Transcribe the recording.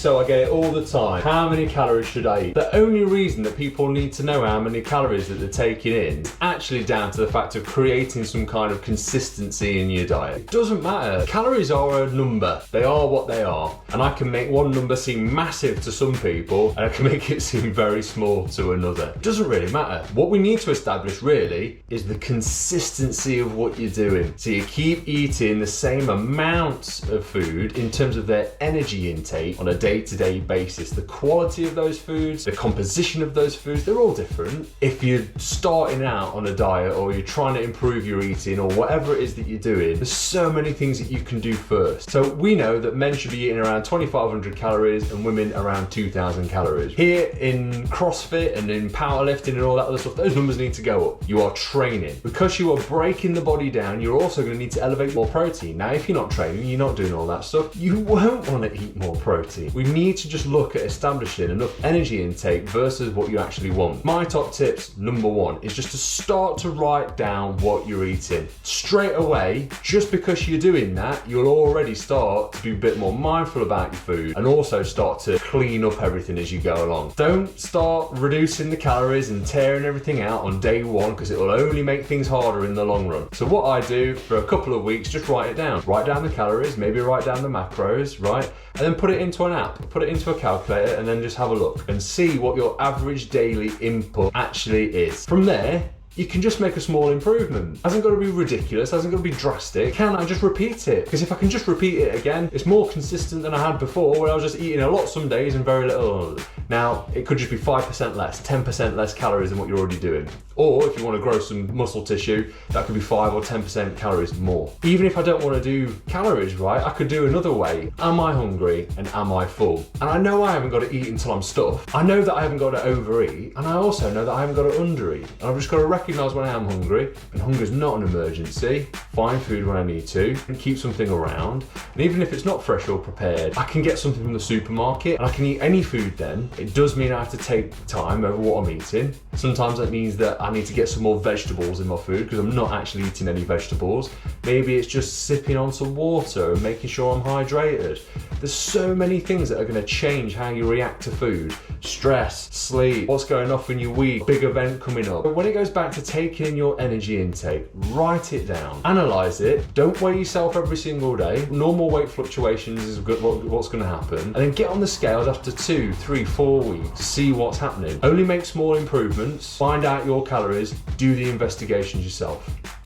so I get it all the time. How many calories should I eat? The only reason that people need to know how many calories that they're taking in is actually down to the fact of creating some kind of consistency in your diet. It doesn't matter. Calories are a number. They are what they are. And I can make one number seem massive to some people and I can make it seem very small to another. It doesn't really matter. What we need to establish really is the consistency of what you're doing. So you keep eating the same amounts of food in terms of their energy intake on a day-to-day basis. The quality of those foods, the composition of those foods, they're all different. If you're starting out on a diet or you're trying to improve your eating or whatever it is that you're doing, there's so many things that you can do first. So we know that men should be eating around 2,500 calories and women around 2,000 calories. Here in CrossFit and in powerlifting and all that other stuff, those numbers need to go up. You are training. Because you are breaking the body down, you're also going to need to elevate more protein. Now, if you're not training, you're not doing all that stuff, you won't want to eat more protein. We need to just look at establishing enough energy intake versus what you actually want. My top tips, number one, is just to start to write down what you're eating. Straight away, just because you're doing that, you'll already start to be a bit more mindful about your food and also start to clean up everything as you go along. Don't start reducing the calories and tearing everything out on day one because it will only make things harder in the long run. So what I do for a couple of weeks, just write it down. Write down the calories, maybe write down the macros, right? And then put it into an app, put it into a calculator and then just have a look and see what your average daily input actually is. From there, you can just make a small improvement. Hasn't got to be ridiculous, hasn't got to be drastic. Can I just repeat it? Because if I can just repeat it again, it's more consistent than I had before where I was just eating a lot some days and very little others. Now, it could just be 5% less, 10% less calories than what you're already doing. Or if you want to grow some muscle tissue, that could be 5 or 10% calories more. Even if I don't want to do calories, right, I could do another way. Am I hungry and am I full? And I know I haven't got to eat until I'm stuffed. I know that I haven't got to overeat. And I also know that I haven't got to undereat. And I've just got to recognise when I am hungry, and hunger is not an emergency. Find food when I need to, and keep something around. And even if it's not fresh or prepared, I can get something from the supermarket, and I can eat any food then. It does mean I have to take time over what I'm eating. Sometimes that means that I need to get some more vegetables in my food because I'm not actually eating any vegetables. Maybe it's just sipping on some water and making sure I'm hydrated. There's so many things that are going to change how you react to food. Stress, sleep, what's going off in your week, big event coming up. But when it goes back to taking in your energy intake, write it down, analyze it. Don't weigh yourself every single day. Normal weight fluctuations is what's going to happen. And then get on the scales after 2, 3, 4 weeks to see what's happening. Only make small improvements, find out your calories, do the investigations yourself.